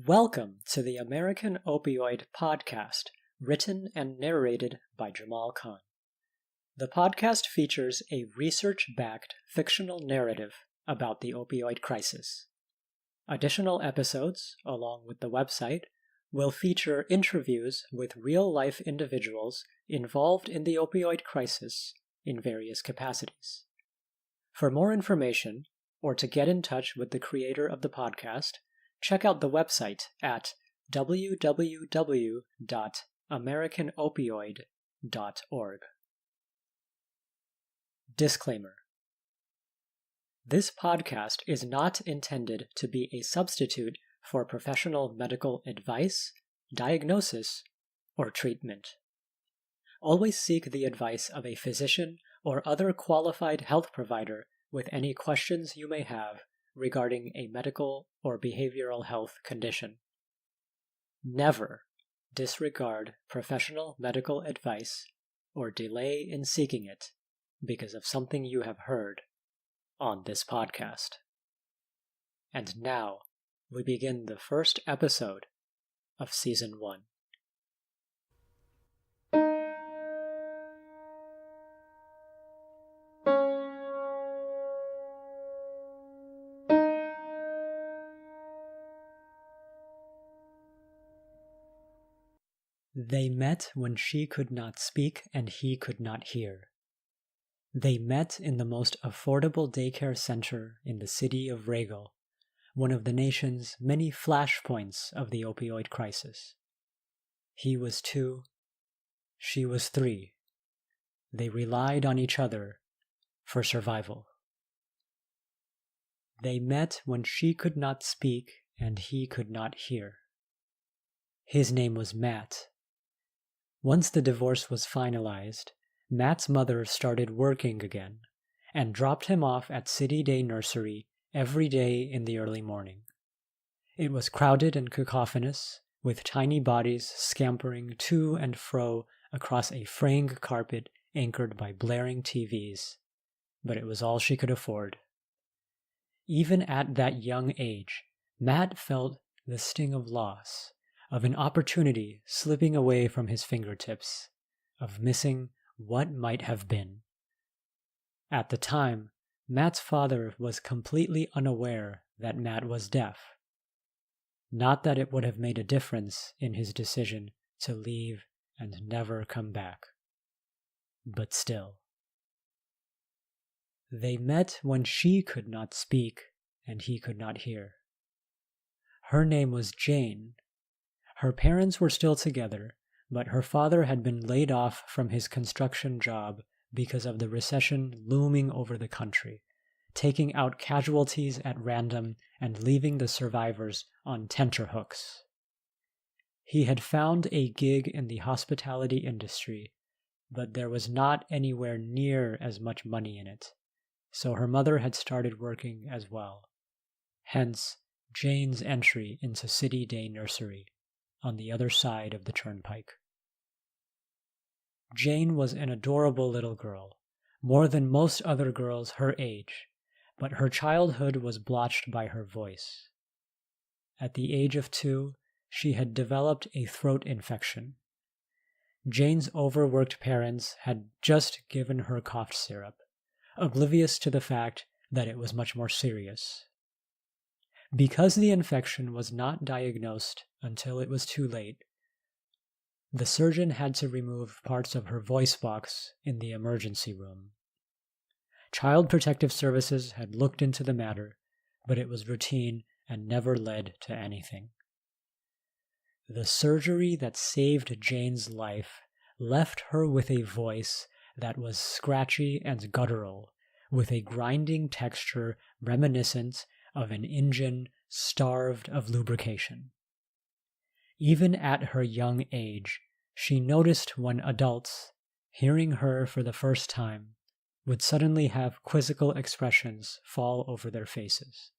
Welcome to the American Opioid Podcast, written and narrated by Jamal Khan. The podcast features a research-backed fictional narrative about the opioid crisis. Additional episodes, along with the website, will feature interviews with real-life individuals involved in the opioid crisis in various capacities. For more information, or to get in touch with the creator of the podcast, check out the website at www.americanopioid.org. Disclaimer: this podcast is not intended to be a substitute for professional medical advice, diagnosis, or treatment. Always seek the advice of a physician or other qualified health provider with any questions you may have regarding a medical or behavioral health condition. Never disregard professional medical advice or delay in seeking it because of something you have heard on this podcast. And now we begin the first episode of Season 1. They met when she could not speak and he could not hear. They met in the most affordable daycare center in the city of Regal, one of the nation's many flashpoints of the opioid crisis. He was 2, she was 3. They relied on each other for survival. They met when she could not speak and he could not hear. His name was Matt. Once the divorce was finalized, Matt's mother started working again and dropped him off at City Day Nursery every day in the early morning. It was crowded and cacophonous, with tiny bodies scampering to and fro across a fraying carpet anchored by blaring TVs, but it was all she could afford. Even at that young age, Matt felt the sting of loss, of an opportunity slipping away from his fingertips, of missing what might have been. At the time, Matt's father was completely unaware that Matt was deaf. Not that it would have made a difference in his decision to leave and never come back. But still. They met when she could not speak and he could not hear. Her name was Jane. Her parents were still together, but her father had been laid off from his construction job because of the recession looming over the country, taking out casualties at random and leaving the survivors on tenterhooks. He had found a gig in the hospitality industry, but there was not anywhere near as much money in it, so her mother had started working as well. Hence, Jane's entry into City Day Nursery on the other side of the turnpike. Jane was an adorable little girl, more than most other girls her age, but her childhood was blotched by her voice. At the age of 2, she had developed a throat infection. Jane's overworked parents had just given her cough syrup, oblivious to the fact that it was much more serious. Because the infection was not diagnosed until it was too late, the surgeon had to remove parts of her voice box in the emergency room. Child Protective Services had looked into the matter, but it was routine and never led to anything. The surgery that saved Jane's life left her with a voice that was scratchy and guttural, with a grinding texture reminiscent of an engine starved of lubrication. Even at her young age, she noticed when adults, hearing her for the first time, would suddenly have quizzical expressions fall over their faces.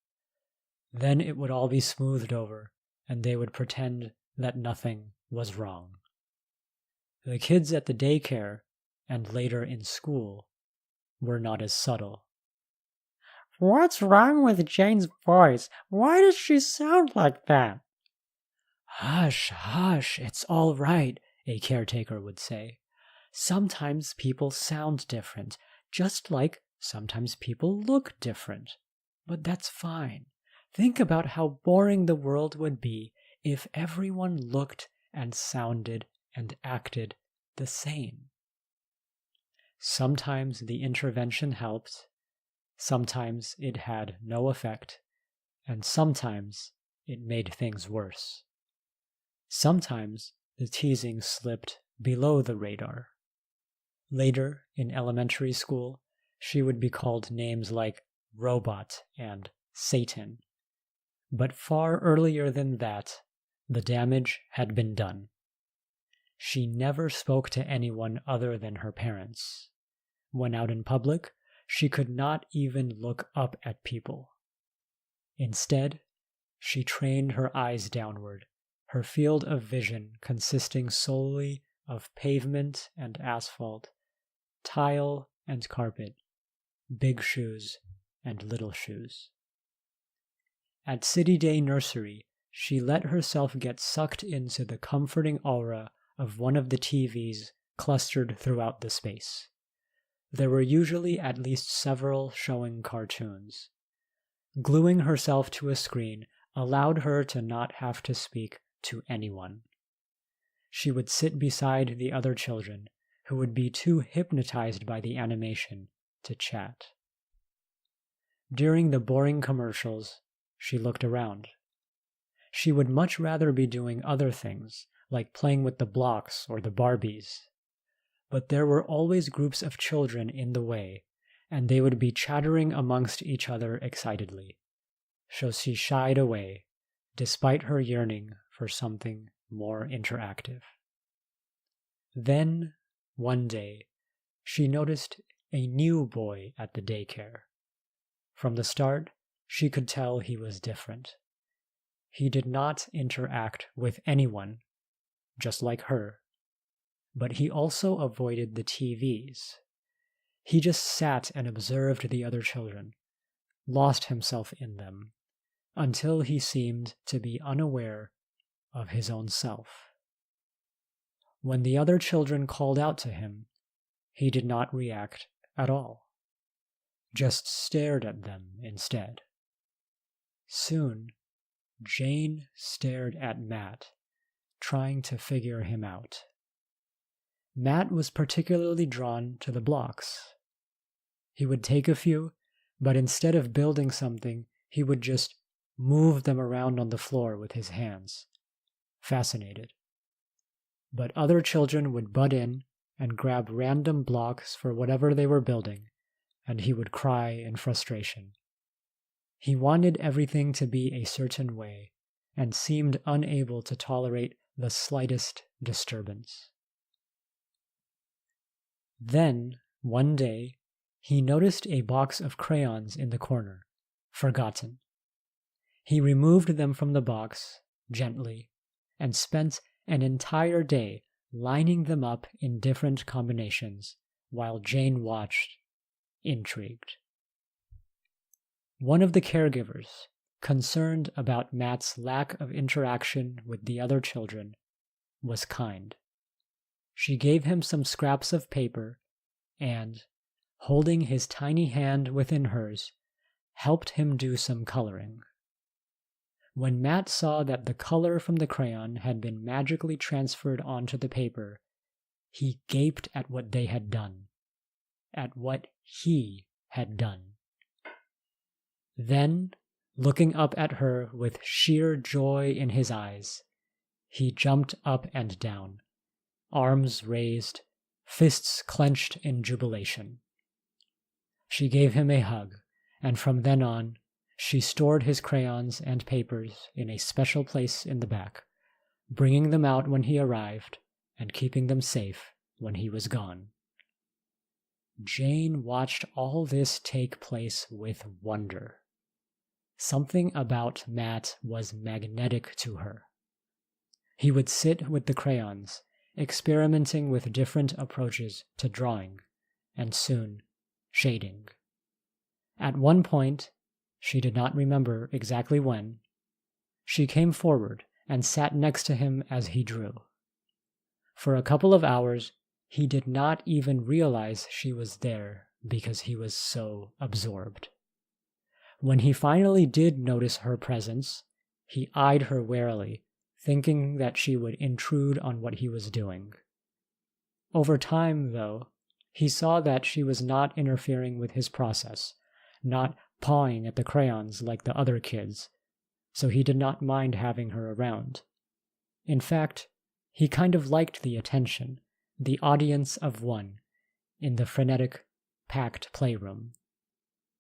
Then it would all be smoothed over, and they would pretend that nothing was wrong. The kids at the daycare, and later in school, were not as subtle. What's wrong with Jane's voice? Why does she sound like that? "Hush, hush, it's all right," a caretaker would say. "Sometimes people sound different, just like sometimes people look different. But that's fine. Think about how boring the world would be if everyone looked and sounded and acted the same." Sometimes the intervention helped, sometimes it had no effect, and sometimes it made things worse. Sometimes the teasing slipped below the radar. Later, in elementary school, she would be called names like robot and Satan. But far earlier than that, the damage had been done. She never spoke to anyone other than her parents. When out in public, she could not even look up at people. Instead, she trained her eyes downward, her field of vision consisting solely of pavement and asphalt, tile and carpet, big shoes and little shoes. At City Day Nursery, she let herself get sucked into the comforting aura of one of the TVs clustered throughout the space. There were usually at least several showing cartoons. Gluing herself to a screen allowed her to not have to speak to anyone. She would sit beside the other children, who would be too hypnotized by the animation to chat. During the boring commercials, she looked around. She would much rather be doing other things, like playing with the blocks or the Barbies. But there were always groups of children in the way, and they would be chattering amongst each other excitedly. So she shied away, despite her yearning for something more interactive. Then, one day, she noticed a new boy at the daycare. From the start, she could tell he was different. He did not interact with anyone, just like her, but he also avoided the TVs. He just sat and observed the other children, lost himself in them, until he seemed to be unaware of his own self. When the other children called out to him, he did not react at all, just stared at them instead. Soon, Jane stared at Matt, trying to figure him out. Matt was particularly drawn to the blocks. He would take a few, but instead of building something, he would just move them around on the floor with his hands, fascinated. But other children would butt in and grab random blocks for whatever they were building, and he would cry in frustration. He wanted everything to be a certain way, and seemed unable to tolerate the slightest disturbance. Then, one day, he noticed a box of crayons in the corner, forgotten. He removed them from the box, gently, and spent an entire day lining them up in different combinations, while Jane watched, intrigued. One of the caregivers, concerned about Matt's lack of interaction with the other children, was kind. She gave him some scraps of paper and, holding his tiny hand within hers, helped him do some coloring. When Matt saw that the color from the crayon had been magically transferred onto the paper, he gaped at what they had done, at what he had done. Then, looking up at her with sheer joy in his eyes, he jumped up and down, arms raised, fists clenched in jubilation. She gave him a hug, and from then on, she stored his crayons and papers in a special place in the back, bringing them out when he arrived and keeping them safe when he was gone. Jane watched all this take place with wonder. Something about Matt was magnetic to her. He would sit with the crayons, experimenting with different approaches to drawing, and soon shading. At one point, she did not remember exactly when, she came forward and sat next to him as he drew. For a couple of hours, he did not even realize she was there because he was so absorbed. When he finally did notice her presence, he eyed her warily, thinking that she would intrude on what he was doing. Over time, though, he saw that she was not interfering with his process, not pawing at the crayons like the other kids, so he did not mind having her around. In fact, he kind of liked the attention, the audience of one, in the frenetic, packed playroom.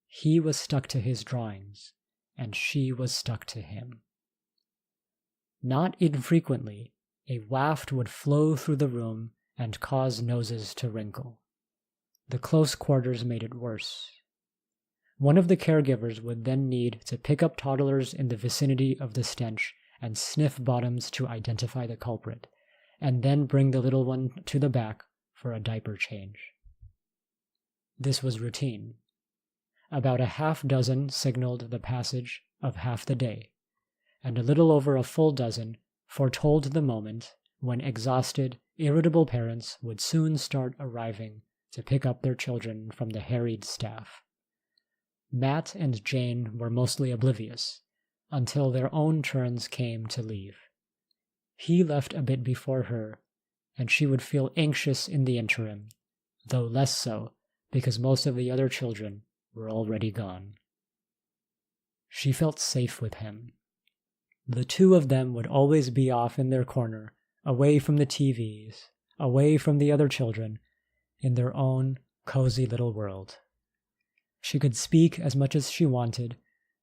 He was stuck to his drawings, and she was stuck to him. Not infrequently, a waft would flow through the room and cause noses to wrinkle. The close quarters made it worse. One of the caregivers would then need to pick up toddlers in the vicinity of the stench and sniff bottoms to identify the culprit, and then bring the little one to the back for a diaper change. This was routine. About a half dozen signaled the passage of half the day, and a little over a full dozen foretold the moment when exhausted, irritable parents would soon start arriving to pick up their children from the harried staff. Matt and Jane were mostly oblivious, until their own turns came to leave. He left a bit before her, and she would feel anxious in the interim, though less so because most of the other children were already gone. She felt safe with him. The two of them would always be off in their corner, away from the TVs, away from the other children, in their own cozy little world. She could speak as much as she wanted,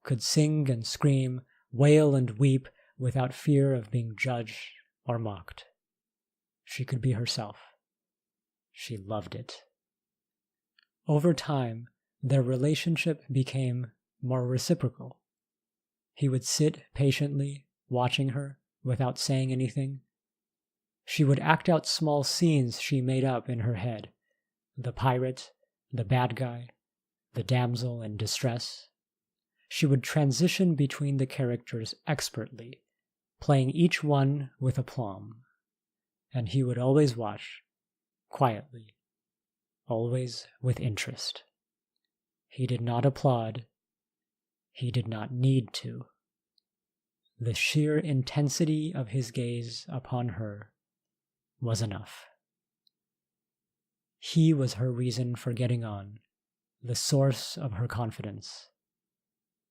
could sing and scream, wail and weep without fear of being judged or mocked. She could be herself. She loved it. Over time, their relationship became more reciprocal. He would sit patiently, watching her, without saying anything. She would act out small scenes she made up in her head. The pirate, the bad guy, the damsel in distress. She would transition between the characters expertly, playing each one with aplomb. And he would always watch, quietly, always with interest. He did not applaud. He did not need to. The sheer intensity of his gaze upon her was enough. He was her reason for getting on, the source of her confidence.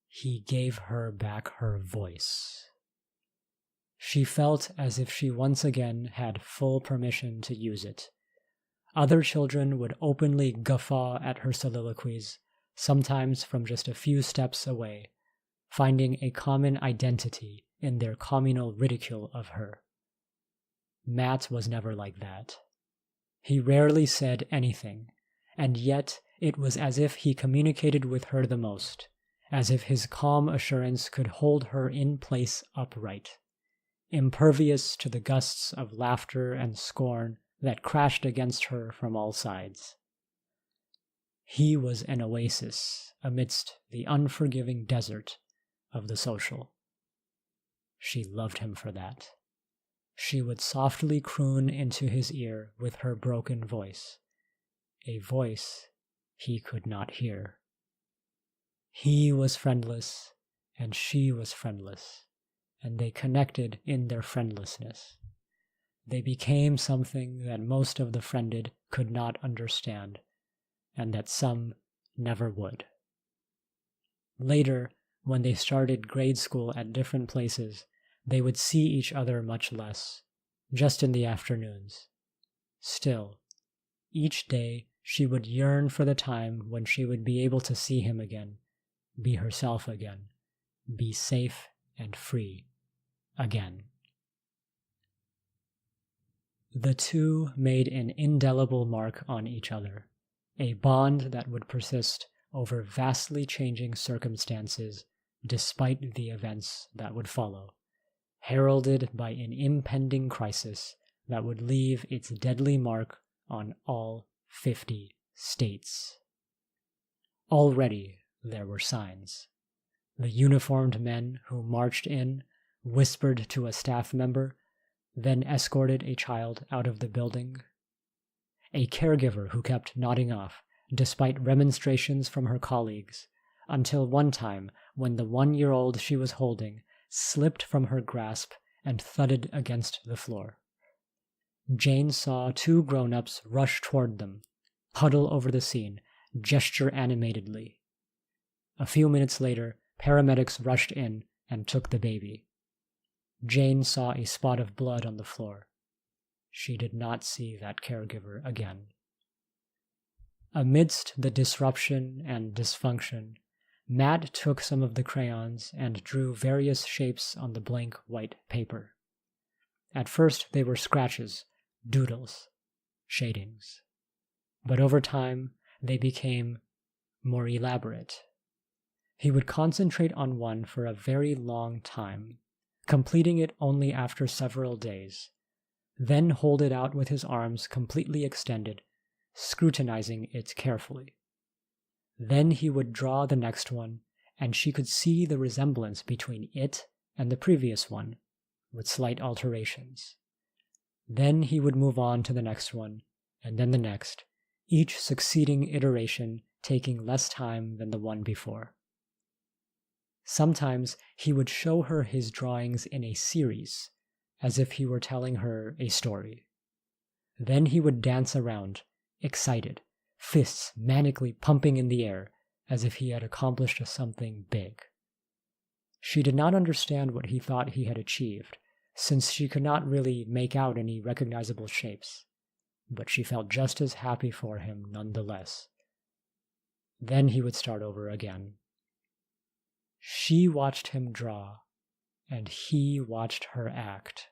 He gave her back her voice. She felt as if she once again had full permission to use it. Other children would openly guffaw at her soliloquies, sometimes from just a few steps away, finding a common identity in their communal ridicule of her. Matt was never like that. He rarely said anything, and yet it was as if he communicated with her the most, as if his calm assurance could hold her in place upright, impervious to the gusts of laughter and scorn that crashed against her from all sides. He was an oasis amidst the unforgiving desert of the social. She loved him for that. She would softly croon into his ear with her broken voice, a voice he could not hear. He was friendless, and she was friendless, and they connected in their friendlessness. They became something that most of the friended could not understand, and that some never would. Later, when they started grade school at different places, they would see each other much less, just in the afternoons. Still, each day she would yearn for the time when she would be able to see him again, be herself again, be safe and free again. The two made an indelible mark on each other, a bond that would persist over vastly changing circumstances despite the events that would follow, heralded by an impending crisis that would leave its deadly mark on all 50 states. Already there were signs. The uniformed men who marched in whispered to a staff member, then escorted a child out of the building. A caregiver who kept nodding off, despite remonstrations from her colleagues, until one time when the 1-year-old she was holding slipped from her grasp and thudded against the floor. Jane saw 2 grown-ups rush toward them, huddle over the scene, gesture animatedly. A few minutes later, paramedics rushed in and took the baby. Jane saw a spot of blood on the floor. She did not see that caregiver again. Amidst the disruption and dysfunction, Matt took some of the crayons and drew various shapes on the blank white paper. At first they were scratches, doodles, shadings. But over time, they became more elaborate. He would concentrate on one for a very long time, completing it only after several days, then hold it out with his arms completely extended, scrutinizing it carefully. Then he would draw the next one, and she could see the resemblance between it and the previous one, with slight alterations. Then he would move on to the next one, and then the next, each succeeding iteration taking less time than the one before. Sometimes he would show her his drawings in a series, as if he were telling her a story. Then he would dance around, excited, fists manically pumping in the air, as if he had accomplished something big. She did not understand what he thought he had achieved, since she could not really make out any recognizable shapes, but she felt just as happy for him nonetheless. Then he would start over again. She watched him draw, and he watched her act.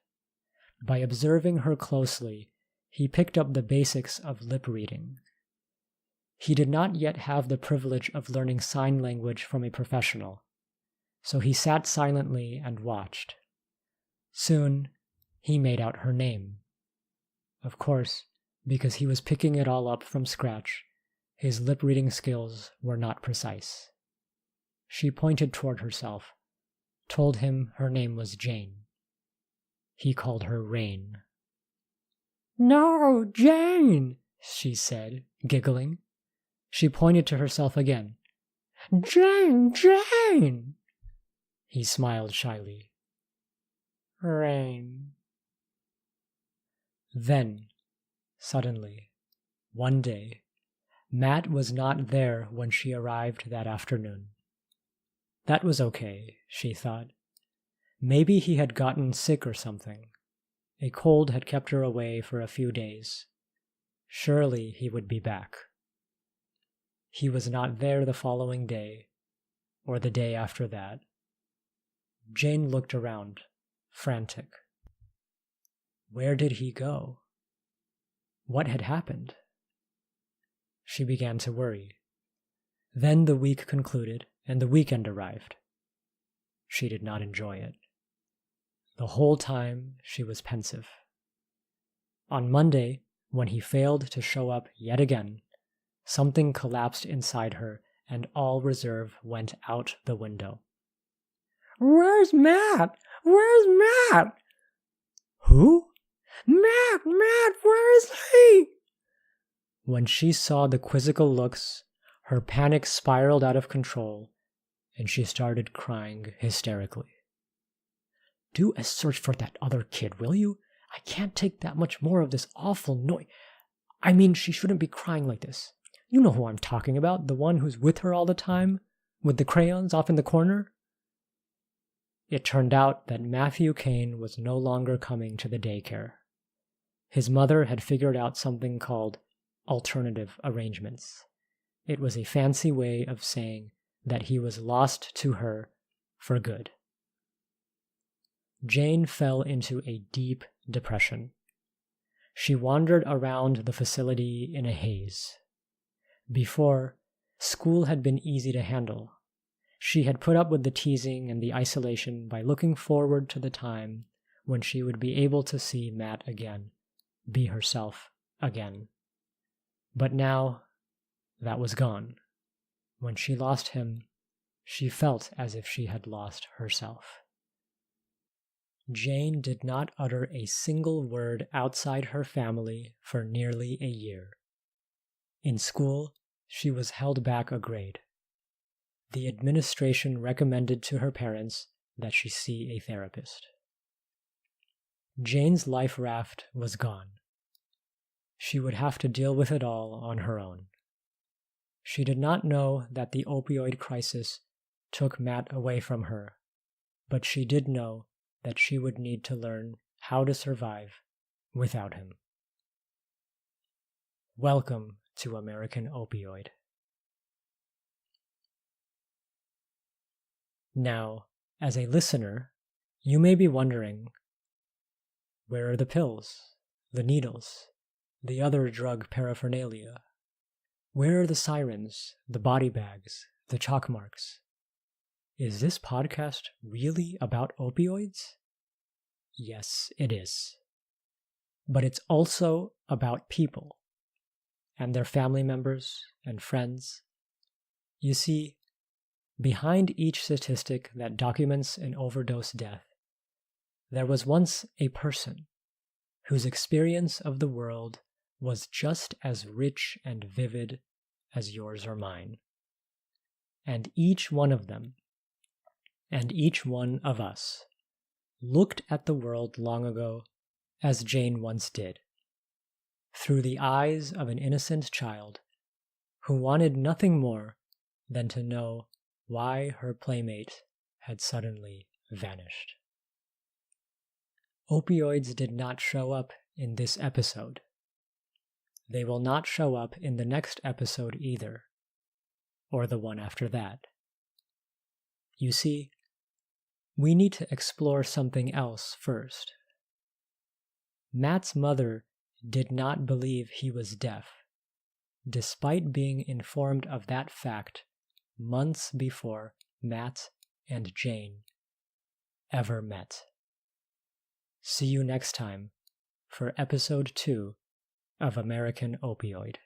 By observing her closely, he picked up the basics of lip reading. He did not yet have the privilege of learning sign language from a professional, so he sat silently and watched. Soon, he made out her name. Of course, because he was picking it all up from scratch, his lip-reading skills were not precise. She pointed toward herself, told him her name was Jane. He called her Rain. "No, Jane," she said, giggling. She pointed to herself again. "Jane, Jane!" He smiled shyly. "Rain." Then, suddenly, one day, Matt was not there when she arrived that afternoon. That was okay, she thought. Maybe he had gotten sick or something. A cold had kept her away for a few days. Surely he would be back. He was not there the following day, or the day after that. Jane looked around, frantic. Where did he go? What had happened? She began to worry. Then the week concluded, and the weekend arrived. She did not enjoy it. The whole time she was pensive. On Monday, when he failed to show up yet again, something collapsed inside her and all reserve went out the window. "Where's Matt? Where's Matt?" "Who?" Matt, where is he?" When she saw the quizzical looks, her panic spiraled out of control, and she started crying hysterically. "Do a search for that other kid, will you? I can't take that much more of this awful noise. I mean, she shouldn't be crying like this. You know who I'm talking about, the one who's with her all the time, with the crayons off in the corner?" It turned out that Matthew Kane was no longer coming to the daycare. His mother had figured out something called alternative arrangements. It was a fancy way of saying that he was lost to her for good. Jane fell into a deep depression. She wandered around the facility in a haze. Before, school had been easy to handle. She had put up with the teasing and the isolation by looking forward to the time when she would be able to see Matt again, be herself again. But now, that was gone. When she lost him, she felt as if she had lost herself. Jane did not utter a single word outside her family for nearly a year. In school, she was held back a grade. The administration recommended to her parents that she see a therapist. Jane's life raft was gone. She would have to deal with it all on her own. She did not know that the opioid crisis took Matt away from her, but she did know that she would need to learn how to survive without him. Welcome to American Opioid. Now, as a listener, you may be wondering, where are the pills, the needles, the other drug paraphernalia? Where are the sirens, the body bags, the chalk marks? Is this podcast really about opioids? Yes, it is. But it's also about people and their family members and friends. You see, behind each statistic that documents an overdose death, there was once a person whose experience of the world was just as rich and vivid as yours or mine. And each one of them, and each one of us, looked at the world long ago as Jane once did, through the eyes of an innocent child who wanted nothing more than to know why her playmate had suddenly vanished. Opioids did not show up in this episode. They will not show up in the next episode either, or the one after that. You see, we need to explore something else first. Matt's mother did not believe he was deaf, despite being informed of that fact months before Matt and Jane ever met. See you next time for episode 2 of American Opioid.